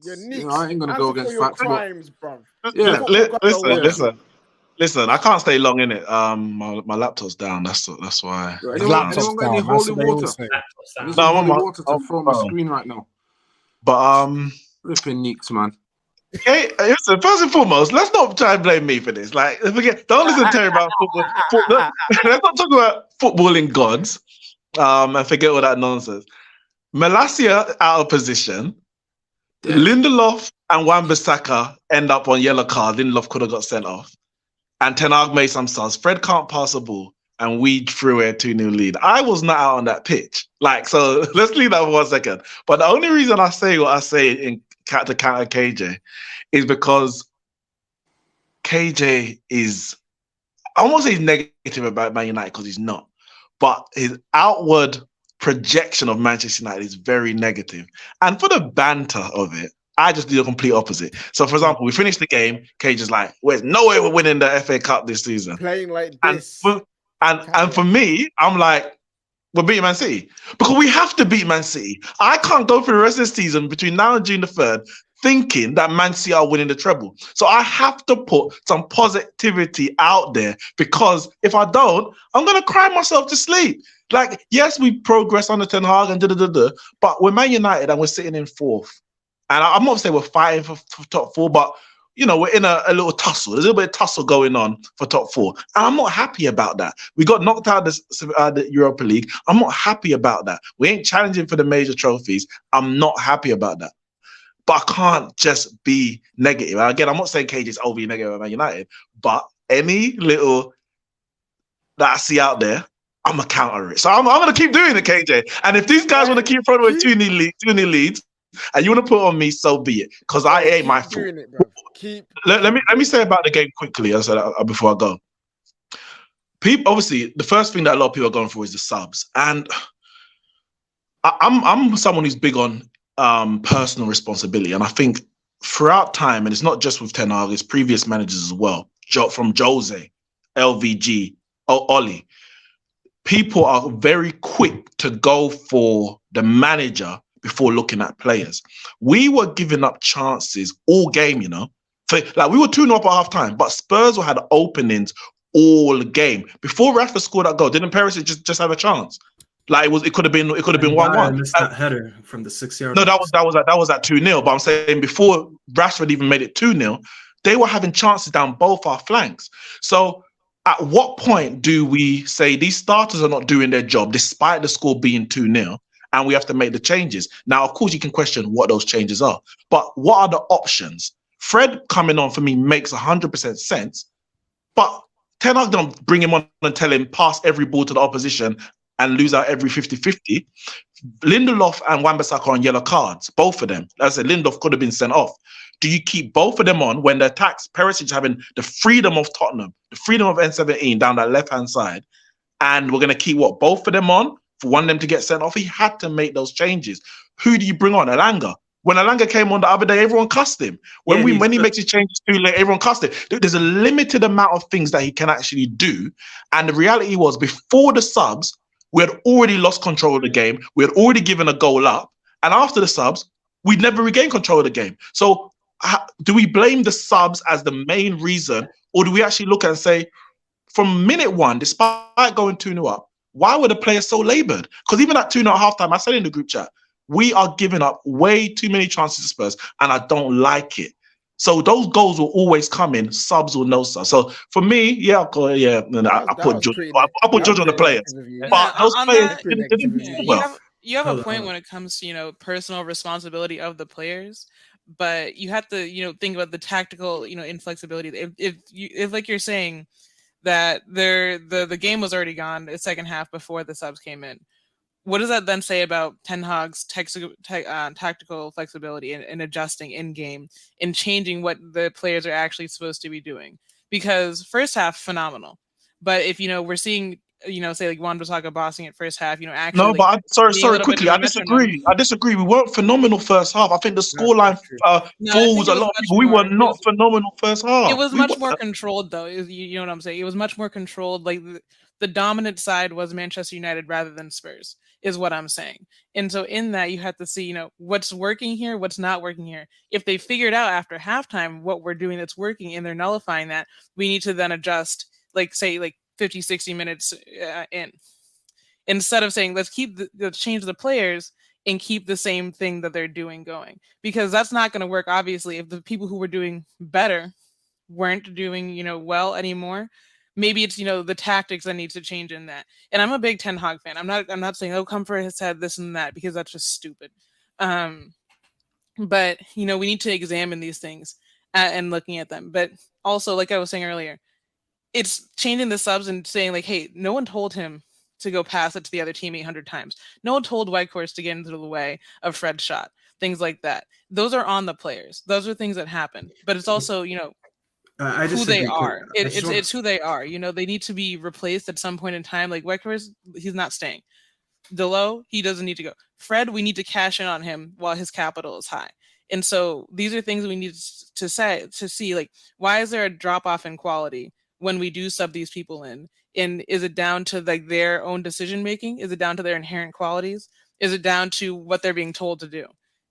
You're You know, I ain't gonna go Answer for against your facts. crimes, bro. Yeah. Listen. I can't stay long in it. My laptop's down. That's why. Anyone got any holy water? I need some holy water to throw on my screen right now. But flipping Neeks, man. Okay, listen, first and foremost, let's not try and blame me for this. Like, don't listen to Terry about football. Let's not talk about footballing gods. And forget all that nonsense. Malacia out of position. Dead. Lindelof and Wan-Bissaka end up on yellow card. Lindelof could have got sent off. And Ten Hag made some subs. Fred can't pass a ball. And we threw a 2-0 lead. I was not out on that pitch. Like, so let's leave that for 1 second. But the only reason I say what I say to counter KJ is because KJ is, I won't say he's negative about Man United because he's not. But his outward projection of Manchester United is very negative. And for the banter of it, I just do the complete opposite. So, for example, we finished the game. Cage is like, "There's no way we're winning the FA Cup this season." Playing like this. And for me, I'm like, we're beating Man City. Because we have to beat Man City. I can't go through the rest of the season between now and June the 3rd thinking that Man City are winning the treble. So I have to put some positivity out there because if I don't, I'm going to cry myself to sleep. Like, yes, we progress under Ten Hag and but we're Man United and we're sitting in 4th. And I'm not saying we're fighting for top 4, but you know, we're in a little tussle. There's a little bit of tussle going on for top 4. And I'm not happy about that. We got knocked out of the Europa League. I'm not happy about that. We ain't challenging for the major trophies. I'm not happy about that. But I can't just be negative. And again, I'm not saying KJ is overly negative about Man United, but any little that I see out there, I'm going to counter it. So I'm going to keep doing it, KJ. And if these guys want to keep throwing away 2-0 leads, and you want to put on me, so be it. Because I ain't my fault. Let me say about the game quickly. I said before I go. People, obviously, the first thing that a lot of people are going through is the subs, and I'm someone who's big on personal responsibility, and I think throughout time, and it's not just with Ten Hag, it's previous managers as well, from Jose, LVG, Oli. People are very quick to go for the manager before looking at players. We were giving up chances all game, you know. Like we were 2-0 up at half time, but Spurs had openings all game. Before Rashford scored that goal, didn't Terrace just have a chance? Like it could have been 1-1. Missed that header from the 6-yard. No, that was at 2-0. But I'm saying before Rashford even made it 2-0, they were having chances down both our flanks. So at what point do we say these starters are not doing their job despite the score being 2-0? And we have to make the changes. Now, of course, you can question what those changes are. But what are the options? Fred coming on for me makes 100% sense. But Ten Hag don't bring him on and tell him pass every ball to the opposition and lose out every 50-50. Lindelof and Wan-Bissaka on yellow cards, both of them. As I said, Lindelof could have been sent off. Do you keep both of them on when the attacks, Terrace having the freedom of Tottenham, the freedom of N17 down that left-hand side, and we're going to keep both of them on? For one of them to get sent off, he had to make those changes. Who do you bring on? Elanga. When Elanga came on the other day, everyone cussed him. When he makes his changes too late, everyone cussed him. There's a limited amount of things that he can actually do. And the reality was, before the subs, we had already lost control of the game. We had already given a goal up. And after the subs, we'd never regained control of the game. So do we blame the subs as the main reason? Or do we actually look and say, from minute 1, despite going 2-0 up, why were the players so laboured? Because even at 2-0 at halftime, I said in the group chat, we are giving up way too many chances to Spurs, and I don't like it. So those goals will always come in, subs or no subs. So for me, I put Judge on the players. But those players didn't do well. You have a point when it comes to, personal responsibility of the players, but you have to, think about the tactical, inflexibility. If like you're saying, that the game was already gone the second half before the subs came in. What does that then say about Ten Hag's tactical flexibility and adjusting in game and changing what the players are actually supposed to be doing? Because first half, phenomenal. But if, we're seeing, say like Wan-Bissaka bossing it first half, actually. No, but sorry, quickly. I disagree. We weren't phenomenal first half. I think the scoreline falls a lot of people. We were not phenomenal first half. It was much more controlled, though. You know what I'm saying? It was much more controlled. Like the dominant side was Manchester United rather than Spurs. is what I'm saying. And so in that, you have to see, what's working here, what's not working here. If they figured out after halftime what we're doing that's working and they're nullifying that, we need to then adjust, like say like 50, 60 minutes in. Instead of saying, let's change the players and keep the same thing that they're doing going. Because that's not going to work, obviously, if the people who were doing better weren't doing, well anymore. Maybe it's, the tactics that need to change in that. And I'm a big Ten Hag fan. I'm not saying, oh, Comfort has said this and that, because that's just stupid. But, we need to examine these things and looking at them. But also, like I was saying earlier, it's changing the subs and saying like, hey, no one told him to go pass it to the other team 800 times. No one told Whitehorse to get into the way of Fred's shot. Things like that. Those are on the players. Those are things that happen. But it's also, who they are. It's who they are. They need to be replaced at some point in time. Like Whitehorse, he's not staying. Delo, he doesn't need to go. Fred, we need to cash in on him while his capital is high. And so these are things we need to see, like, why is there a drop off in quality when we do sub these people in? And is it down to like their own decision making? Is it down to their inherent qualities? Is it down to what they're being told to do?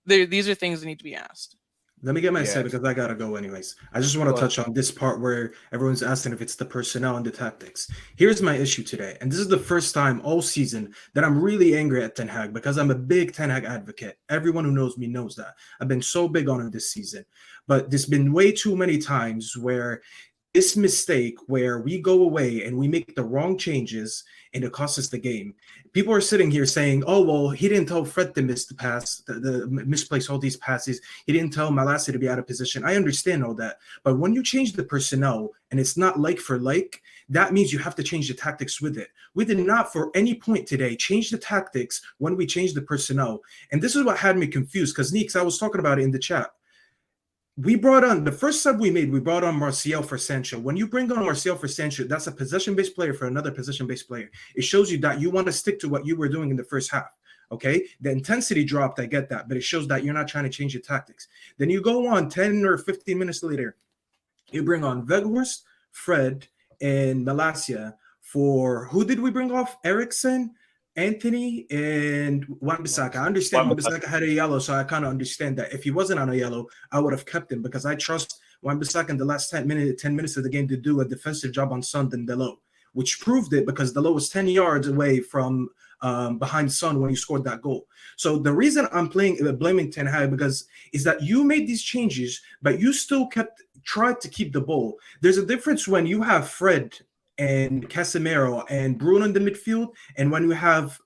These are things that need to be asked. Let me get my say because I gotta go anyways. I just want to touch on this part where everyone's asking if it's the personnel and the tactics. Here's my issue today, and this is the first time all season that I'm really angry at Ten Hag because I'm a big Ten Hag advocate. Everyone who knows me knows that. I've been so big on him this season, but there's been way too many times where this mistake where we go away and we make the wrong changes and it costs us the game. People are sitting here saying, oh, well, he didn't tell Fred to miss the pass, the misplace all these passes. He didn't tell Malacia to be out of position. I understand all that. But when you change the personnel and it's not like for like, that means you have to change the tactics with it. We did not for any point today change the tactics when we changed the personnel. And this is what had me confused because, Neeks, I was talking about it in the chat. We brought on the first sub we made. We brought on Martial for Sancho. When you bring on Martial for Sancho, that's a possession-based player for another possession-based player. It shows you that you want to stick to what you were doing in the first half. Okay, the intensity dropped. I get that, but it shows that you're not trying to change your tactics. Then you go on 10 or 15 minutes later. You bring on Weghorst, Fred, and Malacia for who did we bring off? Eriksson, Anthony, and Wan-Bissaka. I understand Wan-Bissaka had a yellow, so I kind of understand that. If he wasn't on a yellow, I would have kept him because I trust Wan-Bissaka in the last 10 minutes of the game to do a defensive job on Son than Delo, which proved it because Delo was 10 yards away from behind Son when he scored that goal. So the reason I'm blaming Ten Hag because is that you made these changes, but you still tried to keep the ball. There's a difference when you have Fred and Casemiro and Bruno in the midfield, and when you have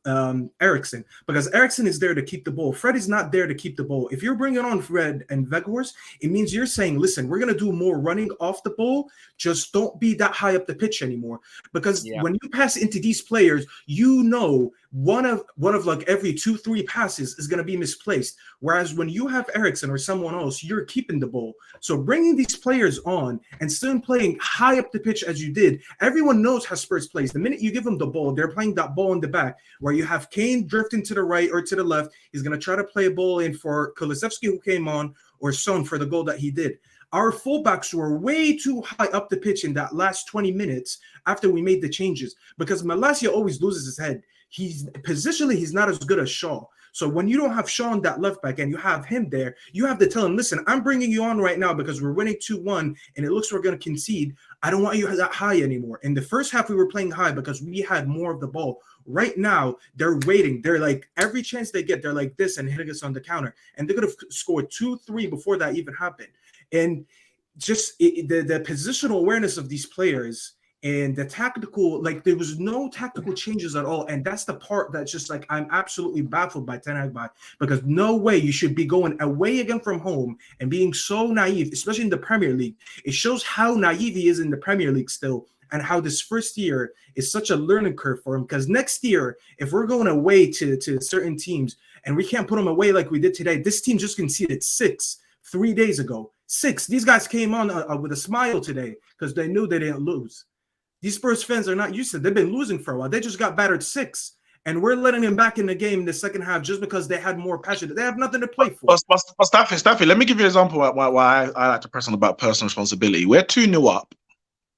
Eriksson, because Eriksson is there to keep the ball. Fred is not there to keep the ball. If you're bringing on Fred and Weghorst, it means you're saying, listen, we're going to do more running off the ball. Just don't be that high up the pitch anymore. Because when you pass into these players, you know one of like every 2-3 passes is going to be misplaced. Whereas when you have Eriksson or someone else, you're keeping the ball. So bringing these players on and still playing high up the pitch as you did, everyone knows how Spurs plays. The minute you give them the ball, they're playing that ball in the back where you have Kane drifting to the right or to the left. He's going to try to play a ball in for Kulusevski who came on or Son for the goal that he did. Our fullbacks were way too high up the pitch in that last 20 minutes after we made the changes because Malacia always loses his head. Positionally, he's not as good as Shaw. So when you don't have Shaw on that left back and you have him there, you have to tell him, listen, I'm bringing you on right now because we're winning 2-1 and it looks we're going to concede. I don't want you that high anymore. In the first half, we were playing high because we had more of the ball. Right now, they're waiting. They're like, every chance they get, they're like this and hitting us on the counter. And they could have scored 2-3 before that even happened. And just the positional awareness of these players and the tactical, like there was no tactical changes at all. And that's the part that's just like, I'm absolutely baffled by Ten Hag by, because no way you should be going away again from home and being so naive, especially in the Premier League. It shows how naive he is in the Premier League still and how this first year is such a learning curve for him. Because next year, if we're going away to certain teams and we can't put them away like we did today, this team just conceded 6 3 days ago. 6. These guys came on with a smile today because they knew they didn't lose. These Spurs fans are not used to it. They've been losing for a while. They just got battered 6. And we're letting them back in the game in the second half just because they had more passion. They have nothing to play for. Staffy, let me give you an example why I like to press on about personal responsibility. We're 2-0 up.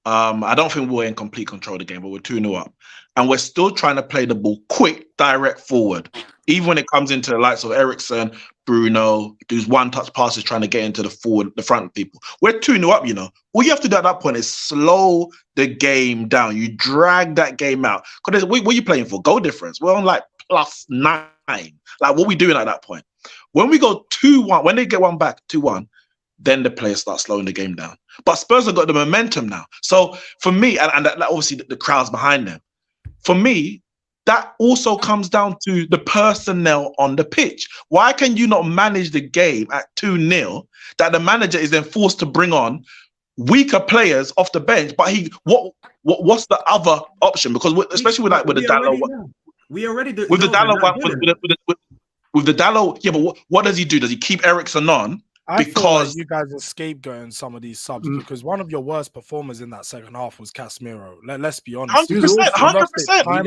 I don't think we're in complete control of the game, but we're 2-0 up. And we're still trying to play the ball quick, direct forward. Even when it comes into the likes of Ericsson, Bruno, those one-touch passes trying to get into the front people. We're 2-0 up, you know. All you have to do at that point is slow the game down. You drag that game out. Because what are you playing for? Goal difference. We're on like +9. Like, what are we doing at that point? When we go 2-1, when they get one back, 2-1, then the players start slowing the game down. But Spurs have got the momentum now. So for me, and that obviously the crowd's behind them, for me, that also comes down to the personnel on the pitch. Why can you not manage the game at 2-0 that the manager is then forced to bring on weaker players off the bench? But what's the other option? Because especially with the Dallo one. With the Dallo, yeah, but what does he do? Does he keep Ericsson on? I feel like you guys are scapegoating some of these subs because one of your worst performers in that second half was Casemiro. Let's be honest. 100%. Time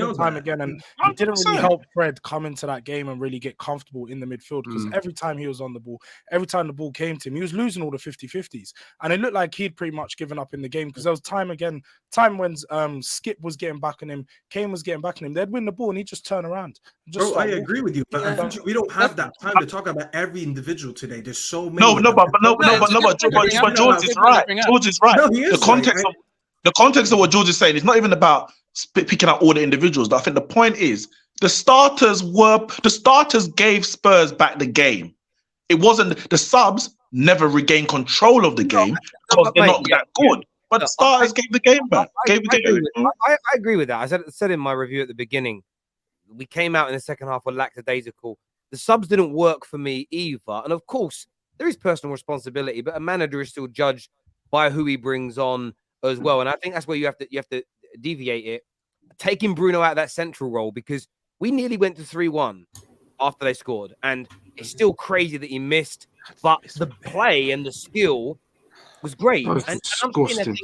and time again. And he didn't really help Fred come into that game and really get comfortable in the midfield because every time he was on the ball, every time the ball came to him, he was losing all the 50-50s. And it looked like he'd pretty much given up in the game because there was time when Skip was getting back on him, Kane was getting back on him. They'd win the ball and he'd just turn around. I agree with you, but we don't have that time to talk about every individual today. There's so many. But George is right. George is right. The context of what George is saying is not even about picking out all the individuals. I think the point is the starters gave Spurs back the game. It wasn't the subs never regained control of the game because they're not that good. But the starters gave the game back. I agree with that. I said in my review at the beginning, we came out in the second half with lackadaisical. The subs didn't work for me either. And of course, there is personal responsibility, but a manager is still judged by who he brings on as well. And I think that's where you have to deviate it. Taking Bruno out of that central role, because we nearly went to 3-1 after they scored. And it's still crazy that he missed, but the play and the skill was great. And disgusting.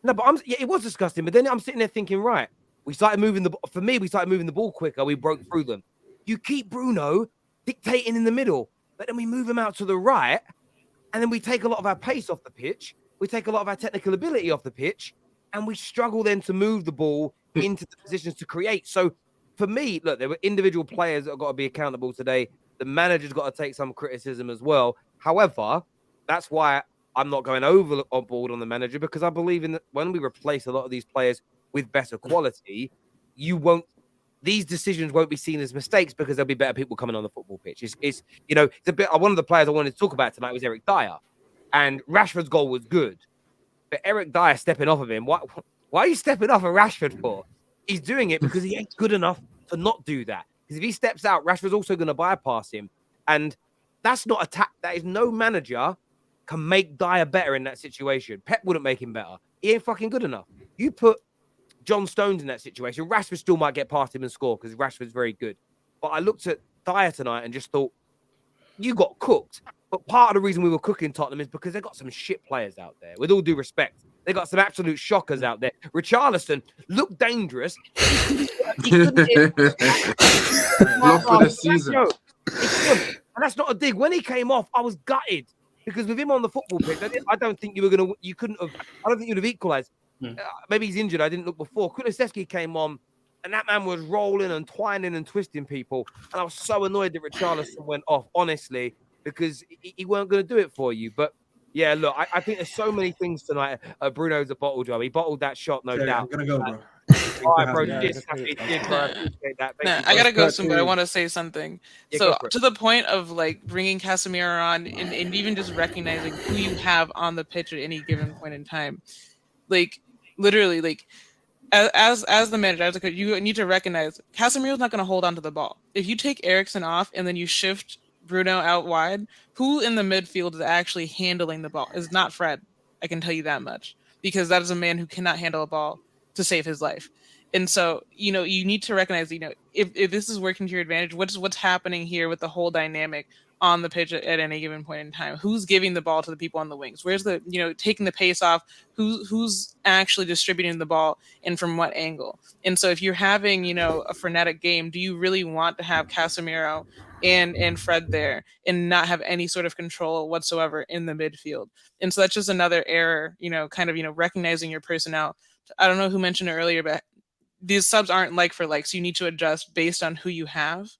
It was disgusting. But then I'm sitting there thinking, right, we started moving the ball quicker. We broke through them. You keep Bruno dictating in the middle, but then we move him out to the right, and then we take a lot of our pace off the pitch. We take a lot of our technical ability off the pitch, and we struggle then to move the ball into the positions to create. So for me, look, there were individual players that have got to be accountable today. The manager's got to take some criticism as well. However, that's why I'm not going over on board on the manager, because I believe in that when we replace a lot of these players with better quality, these decisions won't be seen as mistakes because there'll be better people coming on the football pitch. It's a bit. One of the players I wanted to talk about tonight was Eric Dyer, and Rashford's goal was good, but Eric Dyer stepping off of him. Why are you stepping off of Rashford for? He's doing it because he ain't good enough to not do that. Because if he steps out, Rashford's also going to bypass him, and that's not attack. That is no manager can make Dyer better in that situation. Pep wouldn't make him better. He ain't fucking good enough. You put John Stones in that situation, Rashford still might get past him and score because Rashford's very good. But I looked at Dyer tonight and just thought, you got cooked. But part of the reason we were cooking Tottenham is because they got some shit players out there. With all due respect, they got some absolute shockers out there. Richarlison looked dangerous. He couldn't hit. Not for the season. And that's not a dig. When he came off, I was gutted because with him on the football pitch, I don't think you'd have equalized. Maybe he's injured. I didn't look before. Kulusevski came on, and that man was rolling and twining and twisting people. And I was so annoyed that Richarlison went off, honestly, because he weren't going to do it for you. But yeah, look, I think there's so many things tonight. Bruno's a bottle job. He bottled that shot, no doubt. I'm gonna go, bro. All right, bro. I appreciate that. I gotta go soon, but I want to say something. So to the point of like bringing Casemiro on and even just recognizing who you have on the pitch at any given point in time, like literally, like as the manager, as a coach, you need to recognize Casemiro's not going to hold on to the ball. If you take Eriksen off and then you shift Bruno out wide, who in the midfield is actually handling the ball? Is not Fred. I can tell you that much, because that is a man who cannot handle a ball to save his life. And so, you need to recognize, if this is working to your advantage, what's happening here with the whole dynamic on the pitch at any given point in time? Who's giving the ball to the people on the wings? Where's the, taking the pace off? Who's actually distributing the ball and from what angle? And so if you're having, a frenetic game, do you really want to have Casemiro and Fred there, and not have any sort of control whatsoever in the midfield. And so that's just another error, kind of, recognizing your personnel. I don't know who mentioned it earlier, but these subs aren't like for like, so you need to adjust based on who you have.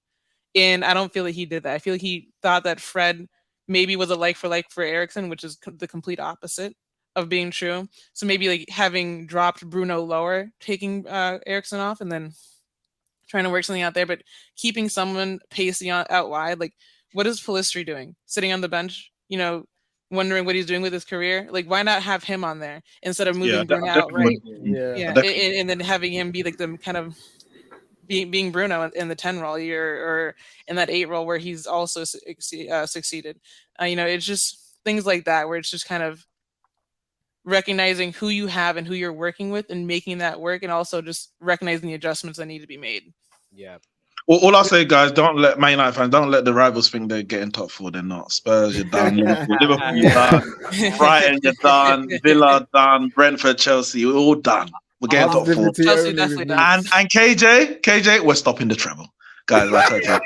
And I don't feel that he did that. I feel like he thought that Fred maybe was a like for Eriksen, which is the complete opposite of being true. So maybe like having dropped Bruno lower, taking Eriksen off, and then trying to work something out there, but keeping someone pacey out wide. Like, what is Pellistri doing? Sitting on the bench, wondering what he's doing with his career. Like, why not have him on there instead of moving Bruno out, right? And then having him be like the kind of being Bruno in the 10 role or in that 8 role where he's also succeeded. It's just things like that where it's just kind of recognizing who you have and who you're working with and making that work, and also just recognizing the adjustments that need to be made. Yeah. Well, all I'll say, guys, don't let Man United fans, don't let the rivals think they're getting top 4. They're not. Spurs, you're done. Liverpool, you're done. Brighton, you're done. Villa, done. Brentford, Chelsea, we're all done. We're getting top 4. Chelsea definitely done. And KJ, we're stopping the treble. Guys, that's okay.